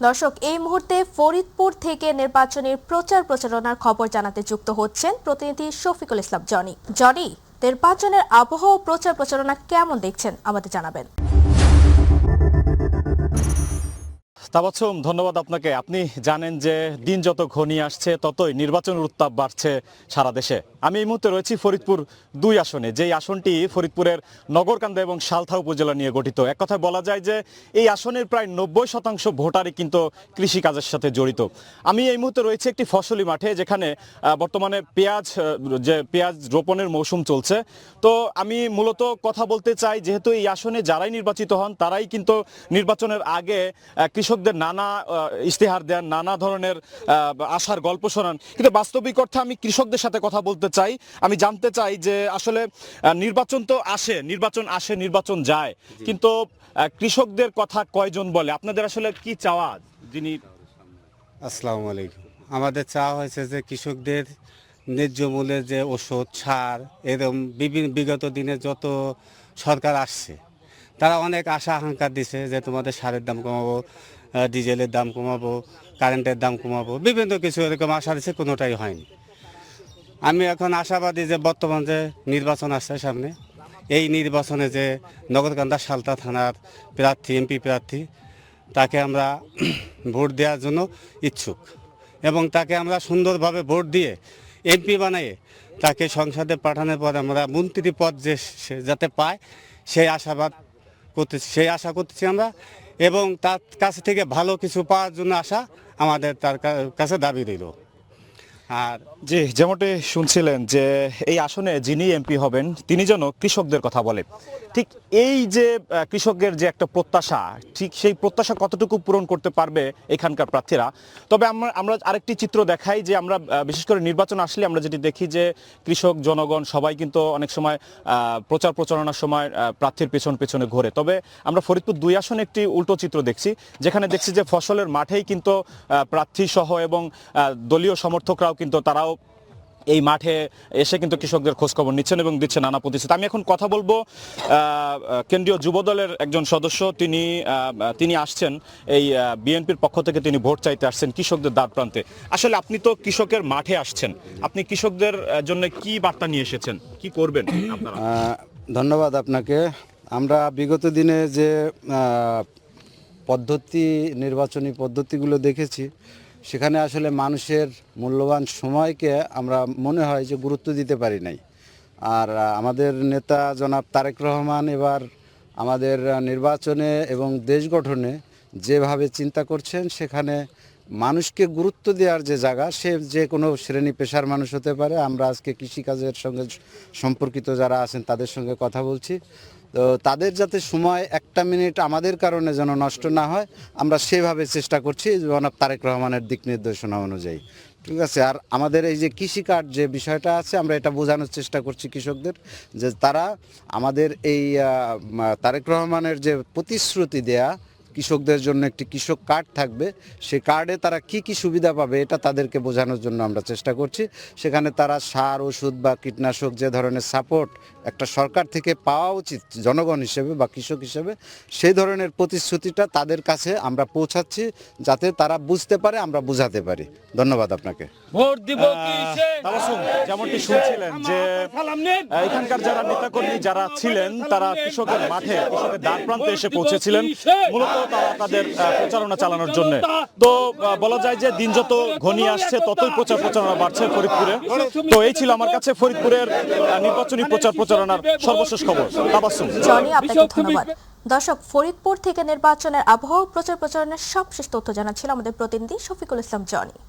দর্শক, এই মুহূর্তে ফরিদপুর থেকে নির্বাচনের প্রচার প্রচারণার খবর জানাতে যুক্ত হচ্ছেন প্রতিনিধি শফিকুল ইসলাম জনি। জনি, নির্বাচনের আবহাওয়া প্রচার প্রচারণা কেমন দেখছেন আমাদের জানাবেন। তাবাচ্ছুম, ধন্যবাদ আপনাকে। আপনি জানেন যে দিন যত ঘনিয়ে আসছে ততই নির্বাচনের উত্তাপ বাড়ছে সারা দেশে। আমি এই মুহূর্তে রয়েছি ফরিদপুর ২ আসনে, যেই আসনটি ফরিদপুরের নগরকান্দা এবং সালথা উপজেলা নিয়ে গঠিত। এক কথায় বলা যায় যে এই আসনের প্রায় ৯০% ভোটারই কিন্তু কৃষিকাজের সাথে জড়িত। আমি এই মুহূর্তে রয়েছি একটি ফসলি মাঠে, যেখানে বর্তমানে পেঁয়াজ রোপণের মৌসুম চলছে। তো আমি মূলত কথা বলতে চাই, যেহেতু এই আসনে যারাই নির্বাচিত হন তারাই কিন্তু নির্বাচনের আগে কৃষকদের নানা ইশতেহার দেন, নানা ধরনের আশার গল্প শোনান, কিন্তু বাস্তবিক অর্থে আমি কৃষকদের সাথে কথা বলতে চাই। আমি জানতে চাই যে আসলে নির্বাচন তো আসে, নির্বাচন যায়, কিন্তু কৃষকদের কথা কয়জন বলে? আপনাদের আসলে কি চাওয়া? যিনি আসসালামু আলাইকুম। আমাদের চাওয়া হয়েছে যে কৃষকদের ন্যায্য মূল্যে যে ওষুধ, সার, এরকম বিভিন্ন বিগত দিনে যত সরকার আসছে তারা অনেক আশা আকাঙ্ক্ষা দিছে যে তোমাদের সারের দাম কমাবো, ডিজেলের দাম কমাবো, কারেন্টের দাম কমাবো, বিভিন্ন কিছু এরকম আশা দিছে, কোনোটাই হয়নি। আমি এখন আশাবাদী যে বর্তমান যে নির্বাচন আসছে সামনে, এই নির্বাচনে যে নগরকান্দা সালতা থানার প্রার্থী, এমপি প্রার্থী, তাকে আমরা ভোট দেওয়ার জন্য ইচ্ছুক এবং তাকে আমরা সুন্দরভাবে ভোট দিয়ে এমপি বানিয়ে তাকে সংসদে পাঠানোর পর আমরা মন্ত্রী পদ যে সে যাতে পায় সেই আশা করতেছি আমরা, এবং তার কাছ থেকে ভালো কিছু পাওয়ার জন্য আশা আমাদের তার কাছে দাবি রইল। আর জি, যেমনটি শুনছিলেন যে এই আসনে যিনি এমপি হবেন তিনি যেন কৃষকদের কথা বলে। ঠিক এই যে কৃষকের যে একটা প্রত্যাশা, ঠিক সেই প্রত্যাশা কতটুকু পূরণ করতে পারবে এখানকার প্রার্থীরা। তবে আমরা আরেকটি চিত্র দেখাই যে আমরা বিশেষ করে নির্বাচন আসলে আমরা যেটি দেখি যে কৃষক জনগণ সবাই কিন্তু অনেক সময় প্রচার প্রচারণার সময় প্রার্থীর পেছনে ঘোরে। তবে আমরা ফরিদপুর ২ আসনে একটি উল্টো চিত্র দেখছি, যেখানে দেখছি যে ফসলের মাঠেই কিন্তু প্রার্থী সহ এবং দলীয় সমর্থকরাও কিন্তু তারাও এই মাঠে এসে কিন্তু কৃষকদের খোঁজখবর নিচ্ছেন এবং দিচ্ছেন নানা প্রতিশ্রুতি। আমি এখন কথা বলবো কেন্দ্রীয় যুবদলের একজন সদস্য, তিনি আসছেন এই বিএনপির পক্ষ থেকে, তিনি ভোট চাইতে আসছেন কৃষকদের দ্বার প্রান্তে। আসলে আপনি তো কৃষকের মাঠে আসছেন, আপনি কৃষকদের জন্য কি বার্তা নিয়ে এসেছেন, কি করবেন আপনারা? ধন্যবাদ আপনাকে। আমরা বিগত দিনে যে নির্বাচনী পদ্ধতিগুলো দেখেছি, সেখানে আসলে মানুষের মূল্যবান সময়কে আমরা মনে হয় যে গুরুত্ব দিতে পারি নাই। আর আমাদের নেতা জনাব তারেক রহমান এবার আমাদের নির্বাচনে এবং দেশ গঠনে যেভাবে চিন্তা করছেন, সেখানে মানুষকে গুরুত্ব দেওয়ার যে জায়গা, সে যে কোনো শ্রেণী পেশার মানুষ হতে পারে। আমরা আজকে কৃষিকাজের সঙ্গে সম্পর্কিত যারা আছেন তাদের সঙ্গে কথা বলছি, তো তাদের যাতে সময় একটা মিনিট আমাদের কারণে যেন নষ্ট না হয়, আমরা সেভাবে চেষ্টা করছি জনাব তারেক রহমানের দিক নির্দেশনা অনুযায়ী। ঠিক আছে। আর আমাদের এই যে কৃষিকার্ড যে বিষয়টা আছে, আমরা এটা বোঝানোর চেষ্টা করছি কৃষকদের, যে তারা আমাদের এই তারেক রহমানের যে প্রতিশ্রুতি দেয়া কৃষকদের জন্য একটি কৃষক কার্ড থাকবে, সেই কার্ডে তারা কি কি সুবিধা পাবে এটা তাদেরকে বোঝানোর জন্য আমরা চেষ্টা করছি। সেখানে তারা সার, ওষুধ বা কীটনাশক যে ধরনের সাপোর্ট একটা সরকার থেকে পাওয়া উচিত জনগণ হিসেবে বা কৃষক হিসেবে, সেই ধরনের প্রতিশ্রুতিটা তাদের কাছে আমরা পৌঁছাচ্ছি, যাতে তারা বুঝতে পারে, আমরা বুঝাতে পারি। ধন্যবাদ আপনাকে। যেমনটি শুনছিলেন যে এখানকার যারা নেতাকর্মী যারা ছিলেন, তারা কৃষকের মাঠে, কৃষকের দ্বার প্রান্তে এসে পৌঁছেছিলেন মূলত তারা তাদের প্রচারণা চালানোর জন্য। তো বলা যায় যে দিন যত ঘনিয়ে আসছে ততই প্রচার প্রচারণা বাড়ছে ফরিদপুরে। তো এই ছিল আমার কাছে ফরিদপুরের নির্বাচনী প্রচার প্রচারণার সর্বশেষ খবর। তাবাসসুম, জনি, আপনাকে ধন্যবাদ। দর্শক, ফরিদপুর থেকে নির্বাচনের আবহাওয়া প্রচার প্রচারণার সবশেষ তথ্য জানাচ্ছিল আমাদের প্রতিনিধি শফিকুল ইসলাম জনি।